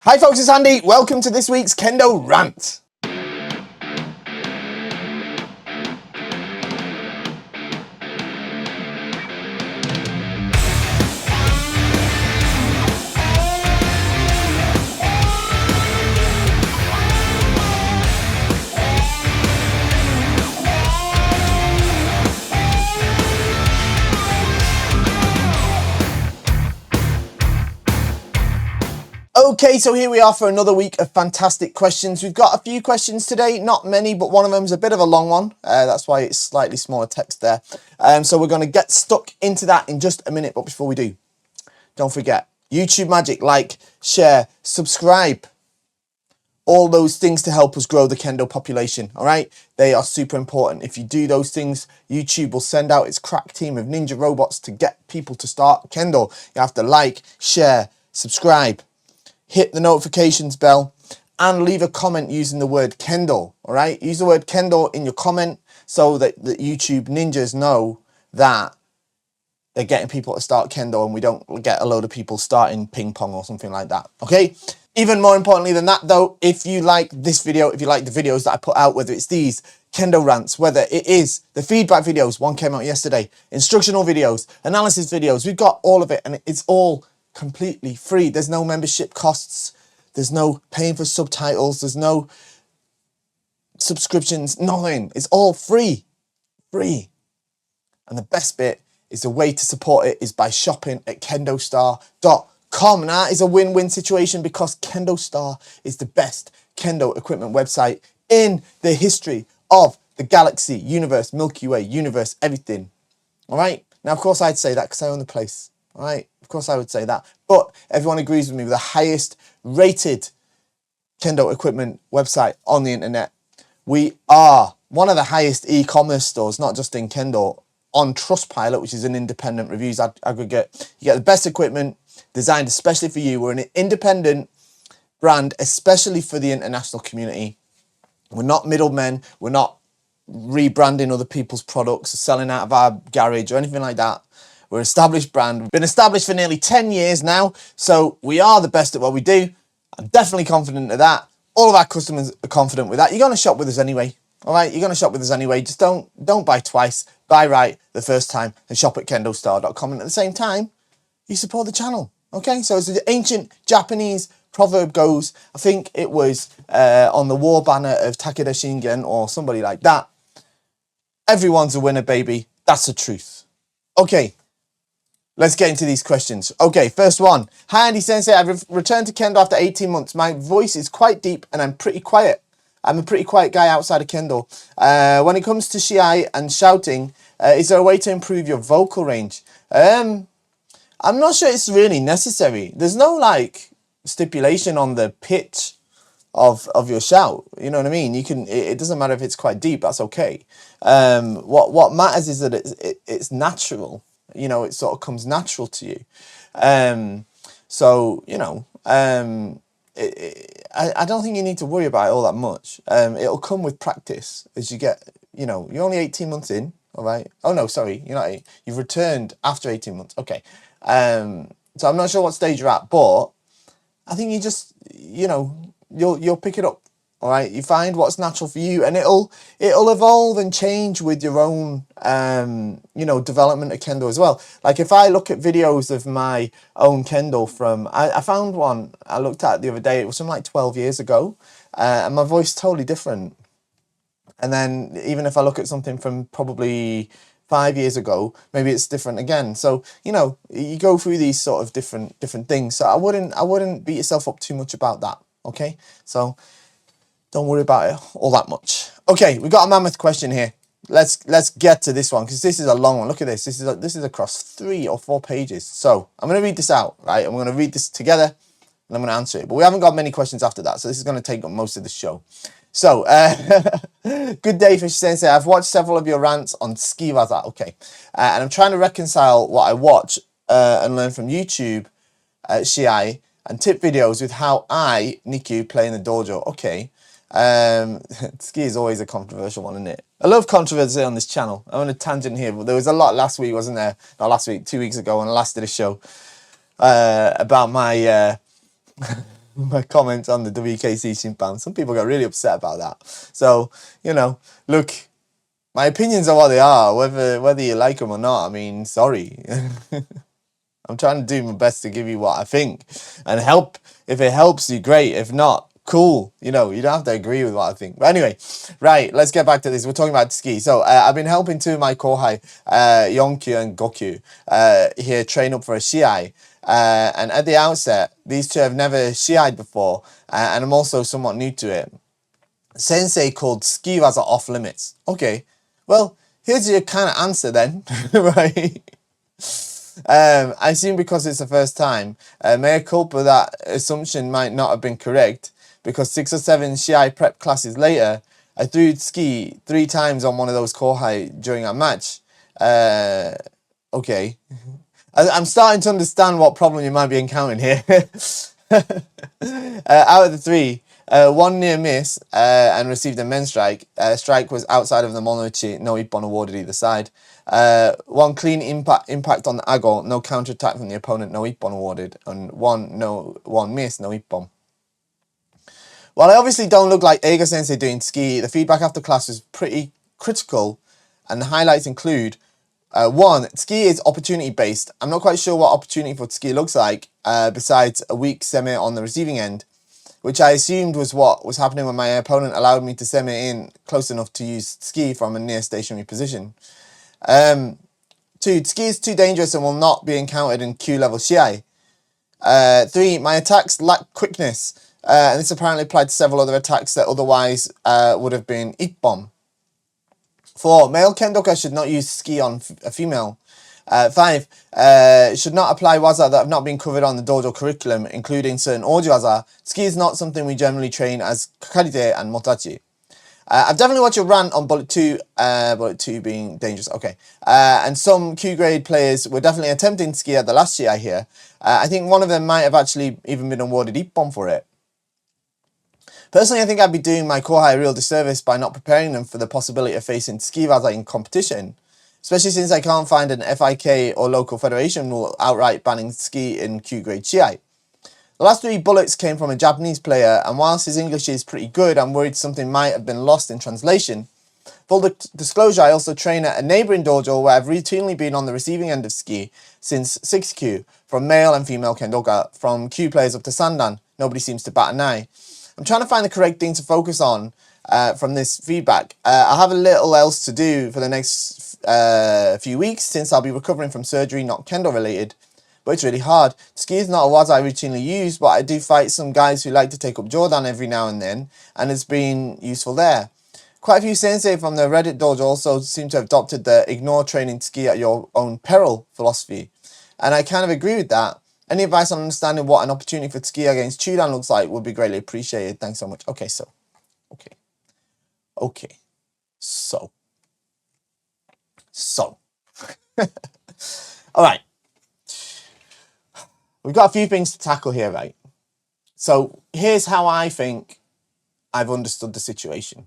Hi folks, it's Andy. Welcome to this week's Kendo Rant. Okay, so here we are for another week of fantastic questions. We've got a few questions today, not many, but one of them is a bit of a long one. That's why it's slightly smaller text there. So we're going to get stuck into that in just a minute. But before we do, don't forget, YouTube magic, like, share, subscribe. All those things to help us grow the Kendo population, all right? They are super important. If you do those things, YouTube will send out its crack team of ninja robots to get people to start Kendo. You have to like, share, subscribe. Hit the notifications bell and leave a comment using the word Kendo, all right? Use the word Kendo in your comment so that the YouTube ninjas know that they're getting people to start Kendo and we don't get a load of people starting ping pong or something like that, okay? Even more importantly than that though, if you like this video, if you like the videos that I put out, whether it's these Kendo rants, whether it is the feedback videos, one came out yesterday, instructional videos, analysis videos, we've got all of it and it's all completely free. There's no membership costs. There's no paying for subtitles. There's no subscriptions, nothing. It's all free. Free. And the best bit is the way to support it is by shopping at KendoStar.com. Now that is a win-win situation because KendoStar is the best Kendo equipment website in the history of the galaxy, universe, Milky Way, universe, everything. All right? Now, of course, I'd say that because I own the place. All right, of course I would say that. But everyone agrees with me with the highest rated Kendo equipment website on the internet. We are one of the highest e-commerce stores, not just in Kendo, on Trustpilot, which is an independent reviews aggregate. You get the best equipment designed especially for you. We're an independent brand, especially for the international community. We're not middlemen. We're not rebranding other people's products or selling out of our garage or anything like that. We're an established brand. We've been established for nearly 10 years now, so we are the best at what we do. I'm definitely confident of that. All of our customers are confident with that. You're going to shop with us anyway, all right? You're going to shop with us anyway. Just don't buy twice. Buy right the first time and shop at KendoStar.com. And at the same time, you support the channel, okay? So as the ancient Japanese proverb goes, I think it was on the war banner of Takeda Shingen or somebody like that, everyone's a winner, baby. That's the truth. Okay. Let's get into these questions. Okay, first one. Hi, Andy Sensei. I've returned to Kendo after 18 months. My voice is quite deep and I'm pretty quiet. I'm a pretty quiet guy outside of Kendo. When it comes to Shiai and shouting, is there a way to improve your vocal range? I'm not sure it's really necessary. There's no like stipulation on the pitch of your shout. You know what I mean? You can. It doesn't matter if it's quite deep. That's okay. What matters is that it's natural. You know, it sort of comes natural to you. So, you know, I don't think you need to worry about it all that much. It'll come with practice as you get, you know, you're only 18 months in, all right? Oh, no, sorry, you're not. You've returned after 18 months. Okay. So I'm not sure what stage you're at, but I think you just, you know, you'll pick it up. All right, you find what's natural for you, and it'll evolve and change with your own, you know, development of Kendo as well. Like if I look at videos of my own Kendo from, I found one I looked at the other day. It was from like 12 years ago, and my voice is totally different. And then even if I look at something from probably 5 years ago, maybe it's different again. So you know, you go through these sort of different things. So I wouldn't beat yourself up too much about that. Okay, so. Don't worry about it all that much. Okay, we got a mammoth question here. Let's get to this one because this is a long one. Look at this. This is across 3 or 4 pages. So I'm going to read this out, right? I'm going to read this together and I'm going to answer it. But we haven't got many questions after that, so this is going to take up most of the show. So, good day, Fish Sensei. I've watched several of your rants on ski waza. Okay, and I'm trying to reconcile what I watch and learn from YouTube, Shiai, and tip videos with how I, Niku, play in the dojo. Okay. Ski is always a controversial one, isn't it? I love controversy on this channel. I'm on a tangent here, but there was a lot last week, wasn't there? Not last week, 2 weeks ago when I last did a show about my my comments on the WKC Shimpan. Some people got really upset about that. So, you know, look, my opinions are what they are, whether you like them or not. I mean, sorry. I'm trying to do my best to give you what I think and help. If it helps you, great. If not, cool. You know, you don't have to agree with what I think. But anyway, right, let's get back to this. We're talking about ski. So I've been helping two of my kohai, Yonkyu and Gokyu, here train up for a Shiai. And at the outset, these two have never Shiai'd before, and I'm also somewhat new to it. Sensei called ski waza off limits. Okay, well, here's your kind of answer then, right? I assume because it's the first time, mea culpa, that assumption might not have been correct, because 6 or 7 Shiai prep classes later, I threw ski 3 times on one of those kohai during our match. Okay. I'm starting to understand what problem you might be encountering here. Out of the 3, 1 near miss and received a men strike. Strike was outside of the monochi, no ippon awarded either side. 1 clean impact on the ago, no counter attack from the opponent, no ippon awarded, and 1 miss, no ippon. While I obviously don't look like Eiga Sensei doing ski, the feedback after class was pretty critical, and the highlights include 1, ski is opportunity based. I'm not quite sure what opportunity for ski looks like, besides a weak semi on the receiving end, which I assumed was what was happening when my opponent allowed me to semi in close enough to use ski from a near stationary position. 2, ski is too dangerous and will not be encountered in Q level Shiai. 3, my attacks lack quickness, and this apparently applied to several other attacks that otherwise would have been ippon. 4, male kendoka should not use ski on a female. 5, should not apply waza that have not been covered on the dojo curriculum, including certain oji waza. Ski is not something we generally train as kakarite and motachi. I've definitely watched your rant on bullet 2 being dangerous. Okay. And some Q grade players were definitely attempting ski at the last year, I hear. I think one of them might have actually even been awarded ippon for it. Personally, I think I'd be doing my kohai a real disservice by not preparing them for the possibility of facing ski waza in competition, especially since I can't find an FIK or local federation rule outright banning ski in Q grade Kiai. The last 3 bullets came from a Japanese player, and whilst his English is pretty good, I'm worried something might have been lost in translation. Full disclosure, I also train at a neighbouring dojo where I've routinely been on the receiving end of ski since 6Q, from male and female kendoka, from Q players up to sandan. Nobody seems to bat an eye. I'm trying to find the correct thing to focus on from this feedback. I have a little else to do for the next few weeks, since I'll be recovering from surgery not kendo related. But it's really hard. Ski is not a waza I routinely use, but I do fight some guys who like to take up Jordan every now and then, and it's been useful there. Quite a few sensei from the Reddit dojo also seem to have adopted the ignore training ski at your own peril philosophy, and I kind of agree with that. Any advice on understanding what an opportunity for ski against Chudan looks like would be greatly appreciated. Thanks so much. Okay, so. All right. We've got a few things to tackle here, right? So here's how I think I've understood the situation.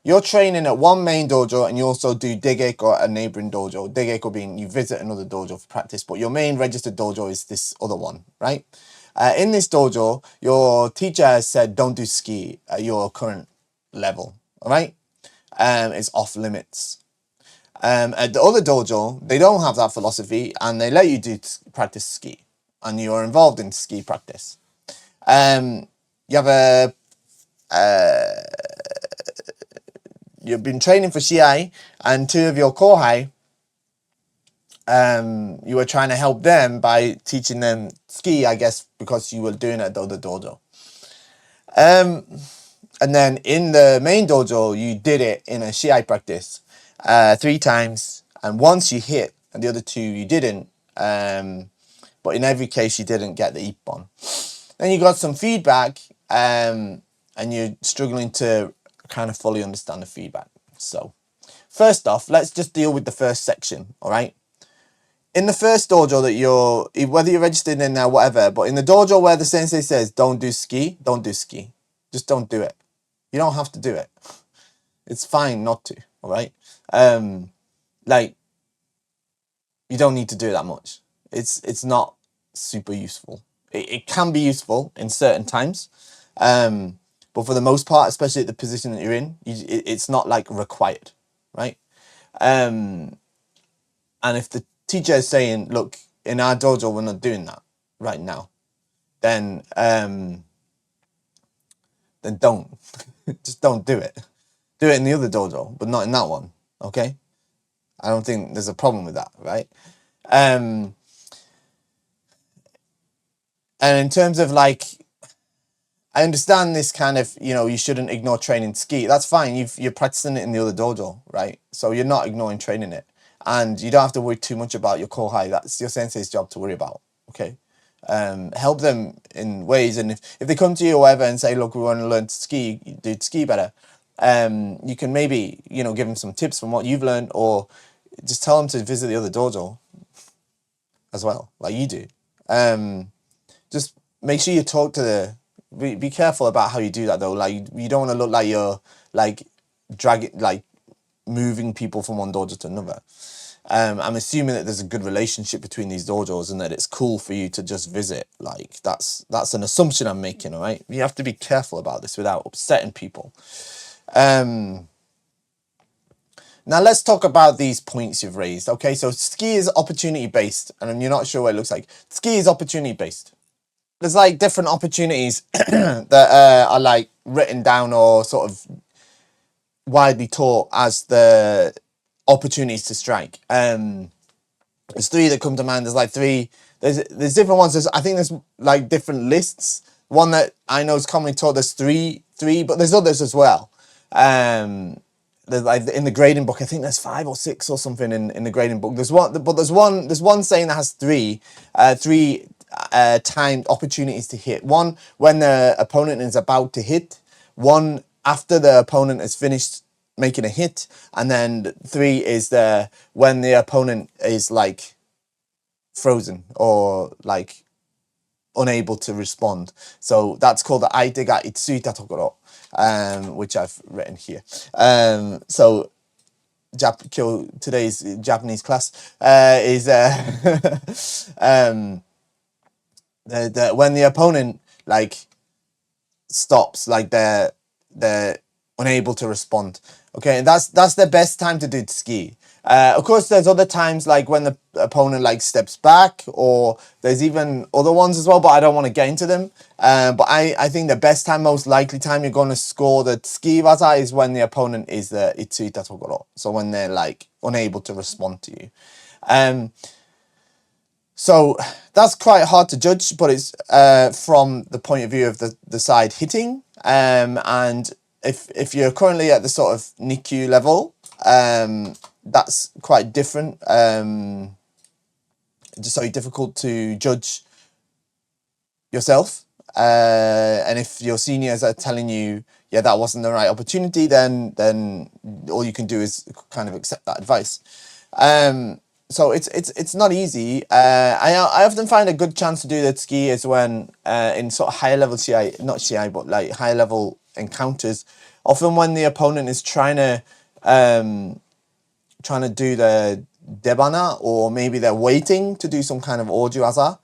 You're training at one main dojo and you also do degeko at a neighbouring dojo. Degeko being you visit another dojo for practice, but your main registered dojo is this other one, right? In this dojo, your teacher has said don't do ski at your current level, all right? It's off limits. At the other dojo, they don't have that philosophy and they let you do practice ski, and you are involved in ski practice. You have you've been training for Shiai, and 2 of your kohai, you were trying to help them by teaching them ski, I guess, because you were doing it at the other dojo. And then in the main dojo, you did it in a Shiai practice 3 times, and once you hit, and the other 2 you didn't. But in every case, you didn't get the ippon. Then you got some feedback, and you're struggling to kind of fully understand the feedback. So, first off, let's just deal with the first section, all right? In the first dojo that you're, whether you're registered in there, whatever, but in the dojo where the sensei says, don't do ski, don't do ski. Just don't do it. You don't have to do it. It's fine not to, all right? Like, you don't need to do that much. It's not super useful. it can be useful in certain times, but for the most part, especially at the position that you're in, it's not like required, right? And if the teacher is saying, look, in our dojo we're not doing that right now, then don't just don't do it. Do it in the other dojo, but not in that one. Okay, I don't think there's a problem with that, right? And in terms of like, I understand this kind of, you shouldn't ignore training Tsuki. That's fine. You're practicing it in the other dojo, right? So you're not ignoring training it, and you don't have to worry too much about your kohai. That's your sensei's job to worry about. Okay, help them in ways, and if they come to you or whatever and say, look, we want to learn Tsuki, do Tsuki better, you can maybe give them some tips from what you've learned, or just tell them to visit the other dojo as well, like you do. Just make sure you talk to the. Be careful about how you do that though. Like you don't want to look like you're like dragging, like moving people from one dojo to another. I'm assuming that there's a good relationship between these dojos and that it's cool for you to just visit. Like that's an assumption I'm making. All right, you have to be careful about this without upsetting people. Now let's talk about these points you've raised. Okay, so Tsuki is opportunity based, and you're not sure what it looks like. Tsuki is opportunity based. There's like different opportunities that are like written down or sort of widely taught as the opportunities to strike. There's three that come to mind. There's like three. There's different ones. I think there's like different lists. One that I know is commonly taught. There's three, but there's others as well. There's like in the grading book, I think there's 5 or 6 or something in the grading book. There's one saying that has three timed opportunities to hit. One when the opponent is about to hit. One after the opponent has finished making a hit, and then 3 is when the opponent is like frozen or like unable to respond. So that's called the aite ga itsuita tokoro, which I've written here. So today's Japanese class is when the opponent like stops, like they're unable to respond. Okay, and that's the best time to do Tsuki. Of course, there's other times like when the opponent like steps back, or there's even other ones as well, but I don't want to get into them. But I think the best time, most likely time you're going to score the Tsuki waza is when the opponent is the itsuita tokoro. So when they're like unable to respond to you. So that's quite hard to judge, but it's from the point of view of the side hitting. And if you're currently at the sort of Nikyu level, that's quite different. Just so difficult to judge yourself. And if your seniors are telling you, yeah, that wasn't the right opportunity, then all you can do is kind of accept that advice. So it's not easy. I often find a good chance to do the Tsuki is when in sort of higher level CI, not CI, but like higher level encounters. Often when the opponent is trying to do the debana, or maybe they're waiting to do some kind of ojuwaza.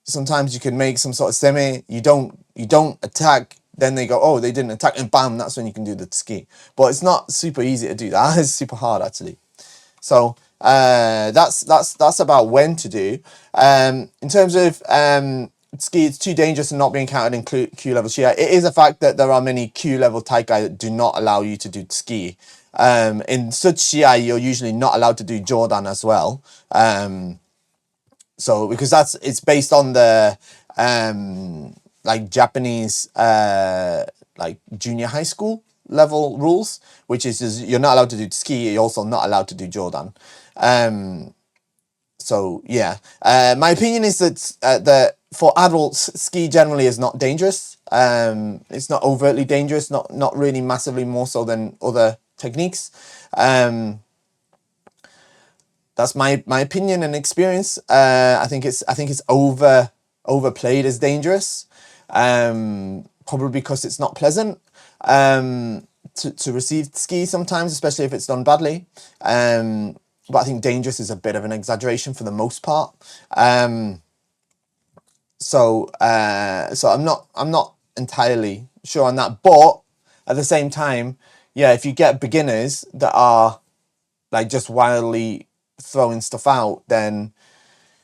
Sometimes you can make some sort of semi. You don't attack. Then they go, oh, they didn't attack, and bam, that's when you can do the Tsuki. But it's not super easy to do that. It's super hard actually. So that's about when to do. In terms of Tsuki, it's too dangerous and not being counted in Q level Shia. It is a fact that there are many Q level Taikai that do not allow you to do Tsuki. In such Shia, you're usually not allowed to do Jordan as well. So because it's based on the like Japanese like junior high school level rules, which is you're not allowed to do Tsuki, you're also not allowed to do Jordan. So yeah, my opinion is that for adults, ski generally is not dangerous. It's not overtly dangerous, not really massively more so than other techniques. That's my opinion and experience. I think it's overplayed as dangerous, probably because it's not pleasant to receive ski sometimes, especially if it's done badly. But I think dangerous is a bit of an exaggeration for the most part. So I'm not entirely sure on that, but at the same time, yeah, if you get beginners that are like just wildly throwing stuff out, then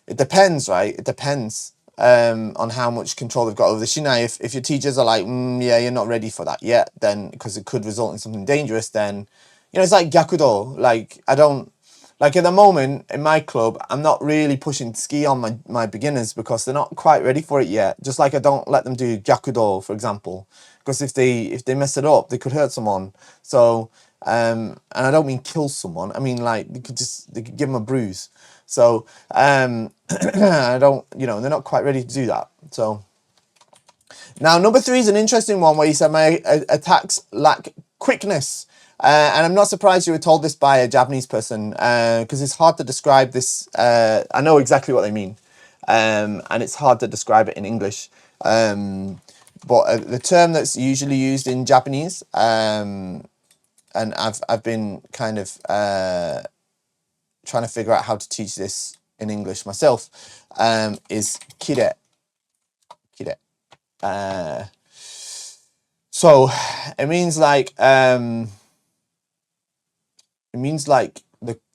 it depends, right? It depends on how much control they've got over the Shinai. If your teachers are like, yeah, you're not ready for that yet, then because it could result in something dangerous, then it's like Gyakudo. Like I don't like at the moment in my club, I'm not really pushing ski on my beginners because they're not quite ready for it yet. Just like I don't let them do Gyakudo, for example, because if they mess it up, they could hurt someone. So and I don't mean kill someone. I mean like they could give them a bruise. So I don't, they're not quite ready to do that. So now number 3 is an interesting one where you said my attacks lack quickness. And I'm not surprised you were told this by a Japanese person because it's hard to describe this. I know exactly what they mean. And it's hard to describe it in English. But the term that's usually used in Japanese, and I've been kind of trying to figure out how to teach this in English myself, is kire. Kire. So it means like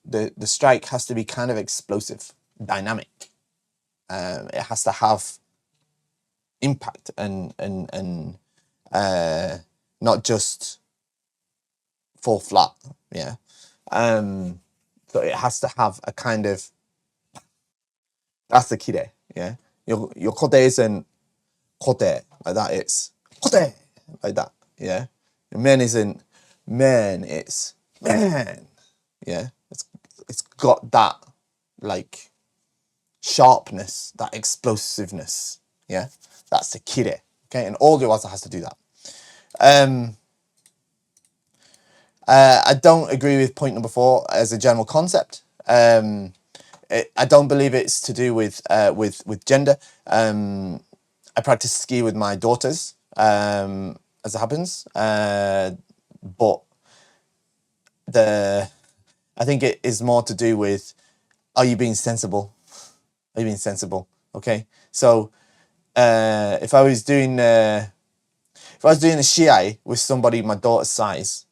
the strike has to be kind of explosive, dynamic. It has to have impact and not just fall flat. Yeah. So it has to have a kind of, that's the kire. Yeah. Your kote isn't kote like that. It's kote like that. Yeah. Your men isn't man. It's man. Yeah. It's got that like sharpness, that explosiveness. Yeah. That's the kire. Okay. And all the waza has to do that. I don't agree with point number 4 as a general concept. I don't believe it's to do with gender. I practice ski with my daughters, as it happens. But I think it is more to do with, are you being sensible? Are you being sensible? Okay. So if I was doing a Kiai with somebody my daughter's size,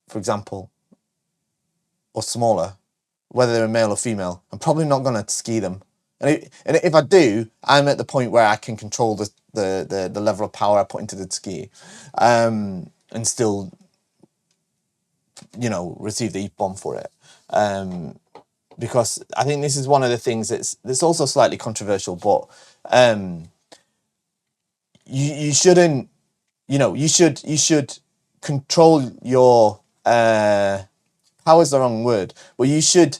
for example, or smaller, whether they're male or female, I'm probably not going to ski them. And if I do, I'm at the point where I can control the level of power I put into the ski, and still, receive the bomb for it. Because I think this is one of the things that's also slightly controversial, but you shouldn't, you should control your power is the wrong word, but you should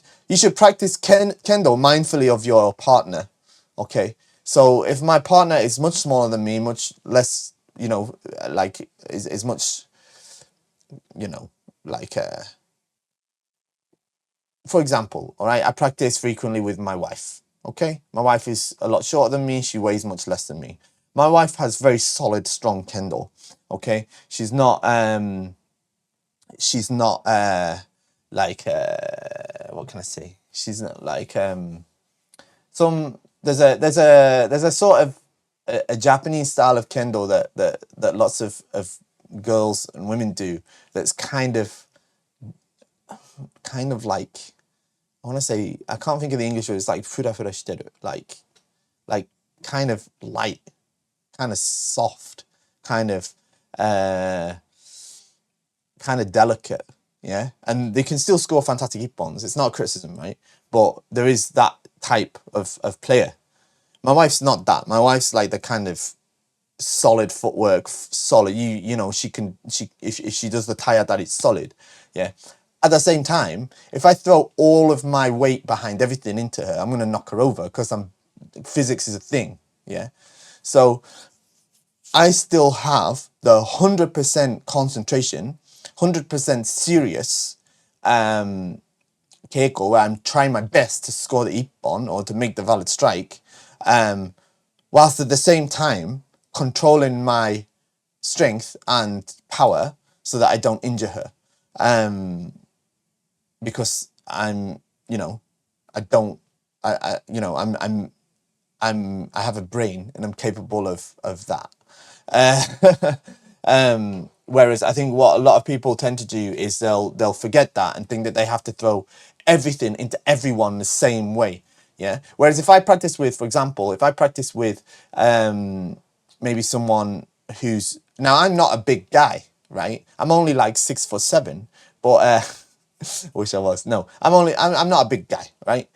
practice kendo mindfully of your partner. Okay, so if my partner is much smaller than me, much less, like is much, like for example, all right, I practice frequently with my wife. Okay, my wife is a lot shorter than me. She weighs much less than me. My wife has very solid, strong kendo. Okay, she's not like what can I say? She's not like there's a sort of a Japanese style of kendo that lots of girls and women do that's kind of like, I want to say, I can't think of the English word. It's like fura fura shiteru, like kind of light, kind of soft, kind of delicate, yeah. And they can still score fantastic ippons. It's not a criticism, right? But there is that type of player. My wife's not that. My wife's like the kind of solid footwork, solid. If she does the tire, that it's solid, yeah. At the same time, if I throw all of my weight behind everything into her, I'm gonna knock her over because physics is a thing, yeah. So I still have the 100% concentration, 100% serious keiko, where I'm trying my best to score the ippon or to make the valid strike, whilst at the same time controlling my strength and power so that I don't injure her. Because I'm, I don't, I I have a brain and I'm capable of that. Uh, whereas I think what a lot of people tend to do is they'll forget that and think that they have to throw everything into everyone the same way. Yeah. Whereas if I practice with, for example, if I practice with maybe someone who's, now I'm not a big guy, right? I'm only like 6'7", but wish I was. No, I'm not a big guy, right?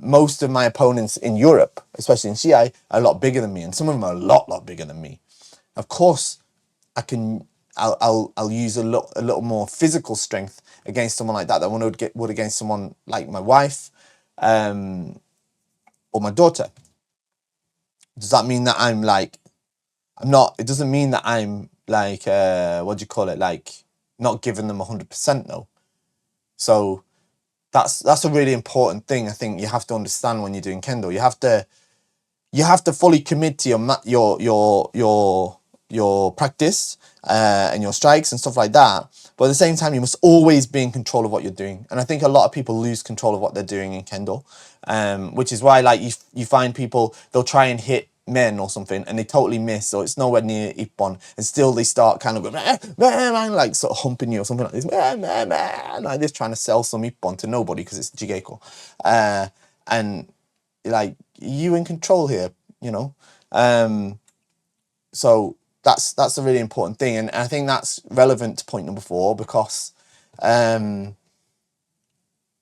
Most of my opponents in Europe, especially in Kiai, are a lot bigger than me, and some of them are a lot bigger than me. Of course, I'll use a little more physical strength against someone like that than would against someone like my wife, or my daughter. Does that mean that I'm like, I'm not? It doesn't mean that I'm like, what do you call it? Like not giving them 100%, no. So that's a really important thing. I think you have to understand when you're doing Kendo. You have to fully commit to your practice and your strikes and stuff like that. But at the same time, you must always be in control of what you're doing. And I think a lot of people lose control of what they're doing in Kendo, which is why like you find people, they'll try and hit men or something and they totally miss, so it's nowhere near Ippon, and still they start kind of going like sort of humping you or something like this, like this, trying to sell some Ippon to nobody because it's Jigeko, and like you in control here, you know. So that's a really important thing, and I think that's relevant to point number 4, because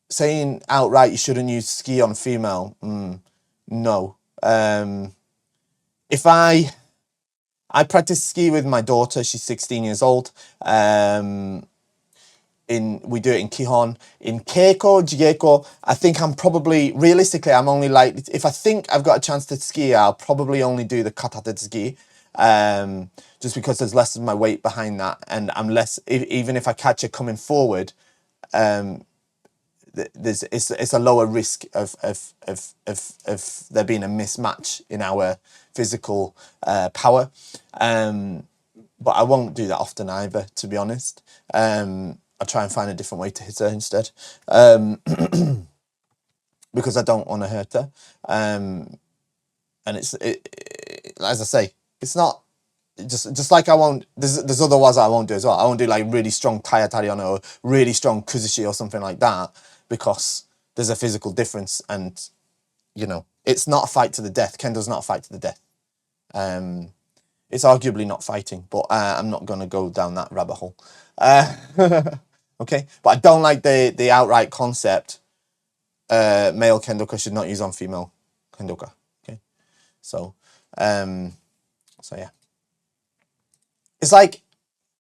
saying outright you shouldn't use ski on female, no. If I practice ski with my daughter, she's 16 years old. We do it in Kihon. In Keiko, Jigeko, I think I'm probably, realistically, I'm only like, if I think I've got a chance to ski, I'll probably only do the katate ski, just because there's less of my weight behind that, and I'm less, even if I catch her coming forward, it's a lower risk of there being a mismatch in our physical power. But I won't do that often either, to be honest. I'll try and find a different way to hit her instead, because I don't want to hurt her. And as I say, it's not just like I won't. There's other ways I won't do as well. I won't do like really strong tayatari on her or really strong kuzushi or something like that, because there's a physical difference, and you know, it's not a fight to the death. Kendo's not a fight to the death. It's arguably not fighting, but I'm not going to go down that rabbit hole. Okay, but I don't like the outright concept, male kendoka should not use on female kendoka. Okay, so yeah, it's like,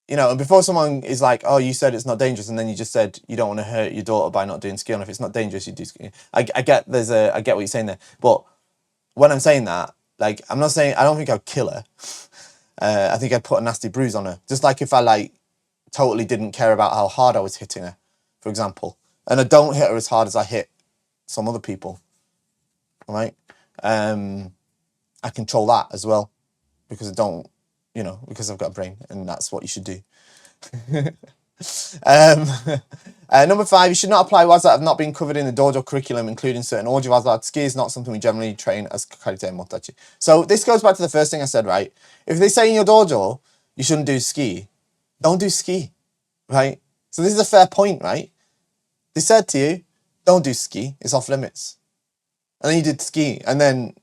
you know, before someone is like, oh, you said it's not dangerous, and then you just said you don't want to hurt your daughter by not doing ski on. If it's not dangerous, you do ski. I get I get what you're saying there, but when I'm saying that, like, I'm not saying, I don't think I'd kill her. I think I'd put a nasty bruise on her. Just like if I like totally didn't care about how hard I was hitting her, for example, and I don't hit her as hard as I hit some other people. All right, I control that as well, because I don't, you know, because I've got a brain, and that's what you should do. Number 5, you should not apply waza that have not been covered in the dojo curriculum, including certain oji waza. Ski is not something we generally train as karate and motachi. So this goes back to the first thing I said, right? If they say in your dojo you shouldn't do ski, don't do ski, right? So this is a fair point, right? They said to you, don't do ski, it's off limits. And then you did ski, and then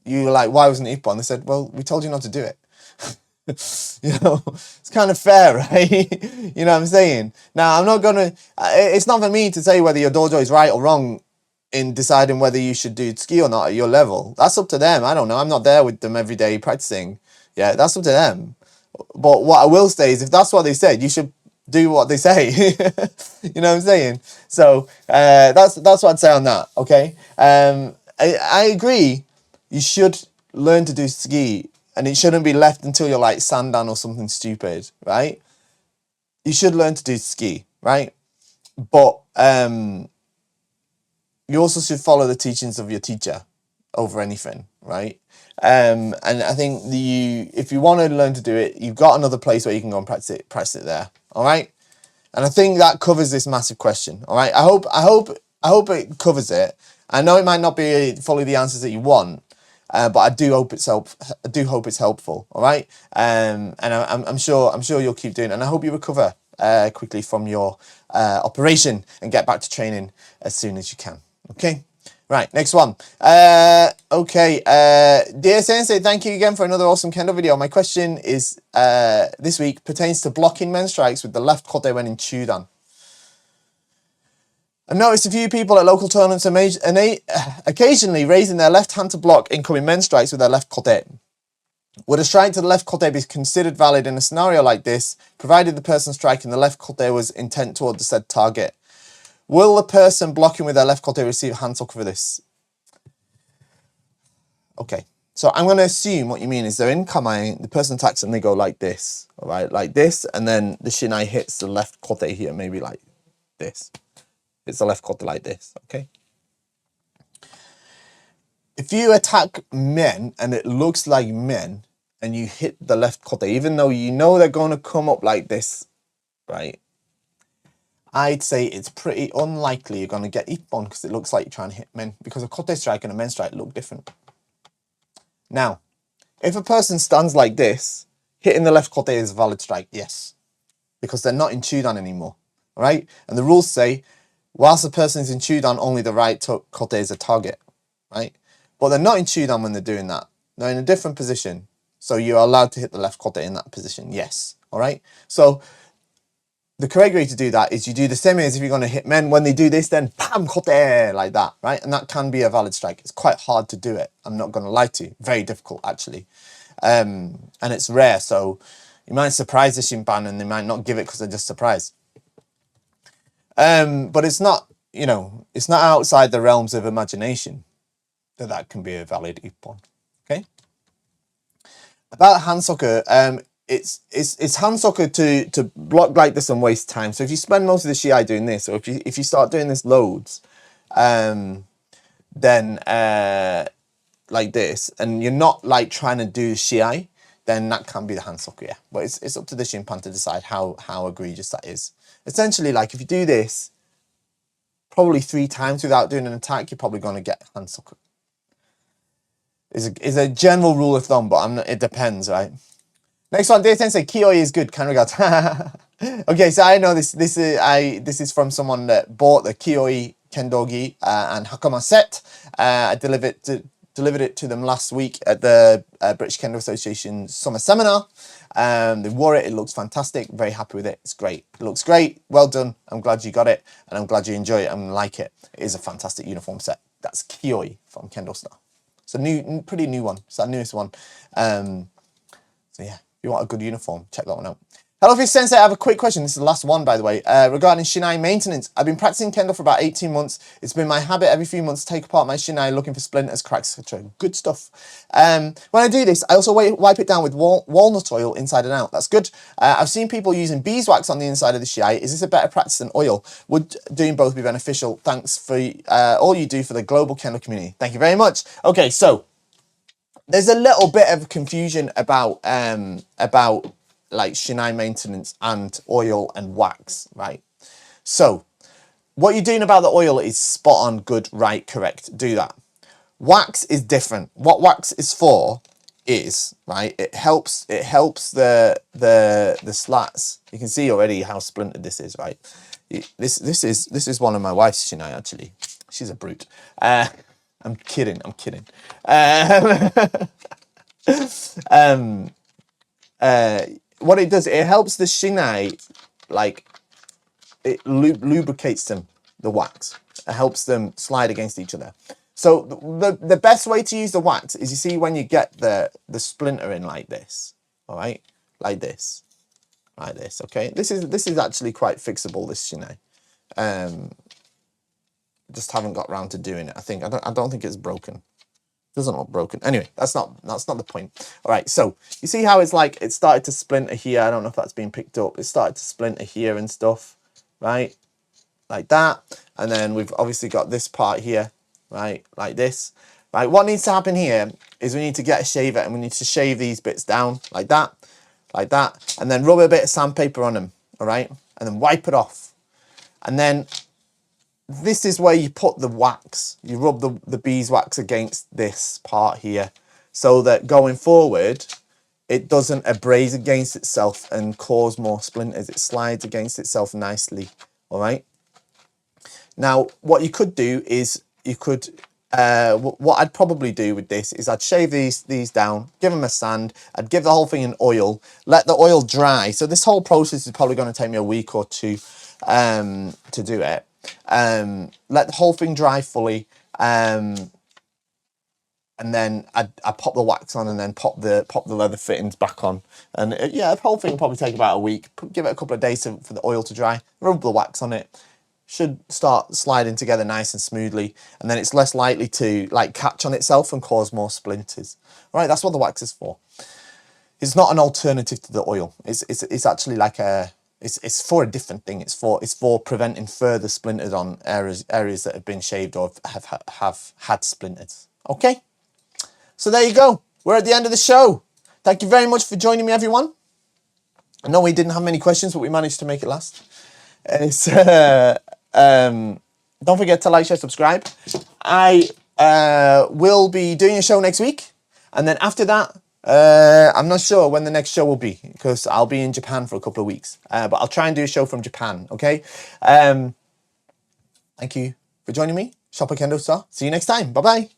you were like, why wasn't it Ippon? They said, well, we told you not to do it. You know, it's kind of fair, right? You know what I'm saying? Now, I'm not gonna, it's not for me to say whether your dojo is right or wrong in deciding whether you should do ski or not at your level. That's up to them. I don't know. I'm not there with them every day practicing. Yeah, that's up to them. But what I will say is, if that's what they said, you should do what they say. You know what I'm saying? So that's what I'd say on that. Okay. I agree. You should learn to do ski, and it shouldn't be left until you're like Sandan or something stupid, right? You should learn to do ski, right? But you also should follow the teachings of your teacher over anything, right? And I think if you want to learn to do it, you've got another place where you can go and practice it there, all right? And I think that covers this massive question, all right? I hope it covers it. I know it might not be fully the answers that you want, but I do hope it's helpful. All right, and I'm sure you'll keep doing it, and I hope you recover quickly from your operation and get back to training as soon as you can. Okay. Right, next one. Okay, dear Sensei, thank you again for another awesome Kendo video. My question is this week pertains to blocking men strikes with the left kote when in Chudan. I've noticed a few people at local tournaments occasionally raising their left hand to block incoming men strikes with their left kote. Would a strike to the left kote be considered valid in a scenario like this, provided the person striking the left kote was intent toward the said target? Will the person blocking with their left kote receive hand sock for this? Okay, so I'm going to assume what you mean is they're in kamae, the person attacks and they go like this, all right, like this, and then the shinai hits the left kote here, maybe like this. It's the left kote like this, okay? If you attack men and it looks like men and you hit the left kote, even though you know they're going to come up like this, right? I'd say it's pretty unlikely you're going to get ippon because it looks like you're trying to hit men, because a kote strike and a men strike look different. Now, if a person stands like this, hitting the left kote is a valid strike, yes, because they're not in Chudan anymore, all right? And the rules say, whilst the person is in Chudan, only the right kote is a target, right? But they're not in Chudan when they're doing that. They're in a different position, so you're allowed to hit the left kote in that position, yes, all right? So the correct way to do that is you do the same as if you're going to hit men. When they do this, then pam, kote, like that, right? And that can be a valid strike. It's quite hard to do it. I'm not going to lie to you. Very difficult, actually. And it's rare, so you might surprise the Shimpan and they might not give it because they're just surprised. But it's not, you know, it's not outside the realms of imagination that can be a valid ippon, okay? About hand soccer, it's hand soccer to block like this and waste time. So if you spend most of the Shiai doing this, or if you start doing this loads, then like this, and you're not like trying to do Shiai, then that can be the hand soccer, yeah. But it's up to the Shimpan to decide how egregious that is. Essentially, like if you do this probably 3 times without doing an attack, you're probably going to get hand soccer. Is a general rule of thumb, but it depends, right? Next one, Dear Sensei, Kiyoi is good. Kind regards. Okay, so I know this is from someone that bought the Kiyoi Kendogi and Hakama set. I delivered it to them last week at the British Kendo Association summer seminar. They wore it. It looks fantastic. Very happy with it. It's great. It looks great. Well done. I'm glad you got it, and I'm glad you enjoy it and like it. It is a fantastic uniform set. That's Kiyoi from KendoStar. It's a pretty new one. It's our newest one. So yeah, if you want a good uniform, check that one out. Hello, Fish Sensei. I have a quick question. This is the last one, by the way, regarding Shinai maintenance. I've been practicing Kendo for about 18 months. It's been my habit every few months to take apart my Shinai, looking for splinters, cracks, etc. Good stuff. When I do this, I also wipe it down with walnut oil inside and out. That's good. I've seen people using beeswax on the inside of the Shinai. Is this a better practice than oil? Would doing both be beneficial? Thanks for all you do for the global Kendo community. Thank you very much. Okay, so there's a little bit of confusion about like Shinai maintenance and oil and wax, right? So what you're doing about the oil is spot on, good, right, correct. Do that. Wax is different. What wax is for is, right, it helps the slats. You can see already how splintered this is, right? This is one of my wife's Shinai, actually. She's a brute. I'm kidding. What it does, it helps the Shinai, like, it lubricates them, the wax. It helps them slide against each other. So the best way to use the wax is, you see when you get the splinter in like this, all right? Like this, okay? This is actually quite fixable, this Shinai. Just haven't got round to doing it. I don't think it's broken. Doesn't look broken. Anyway, that's not the point. All right, so you see how it's like it started to splinter here. I don't know if that's been picked up. It started to splinter here and stuff, right? Like that. And then we've obviously got this part here, right? Like this. Right, what needs to happen here is we need to get a shaver and we need to shave these bits down like that, and then rub a bit of sandpaper on them, all right? And then wipe it off. And then this is where you put the wax. You rub the beeswax against this part here, so that going forward, it doesn't abrade against itself and cause more splinters. It slides against itself nicely, all right? Now, what you could do is you could, what I'd probably do with this is I'd shave these down, give them a sand, I'd give the whole thing an oil, let the oil dry. So this whole process is probably going to take me a week or two to do it. Let the whole thing dry fully, and then I pop the wax on and then pop the leather fittings back on. And yeah, the whole thing will probably take about a week. Give it a couple of days for the oil to dry, rub the wax on it. Should start sliding together nice and smoothly, and then it's less likely to like catch on itself and cause more splinters. All right, that's what the wax is for. It's not an alternative to the oil. It's actually like it's for a different thing. It's for preventing further splinters on areas that have been shaved or have had splinters. Okay, so there you go. We're at the end of the show. Thank you very much for joining me, everyone. I know we didn't have many questions, but we managed to make it last. It's don't forget to like, share, subscribe. I will be doing a show next week, and then after that, I'm not sure when the next show will be because I'll be in Japan for a couple of weeks. But I'll try and do a show from Japan. Okay. Thank you for joining me. Shop at KendoStar. See you next time. Bye bye.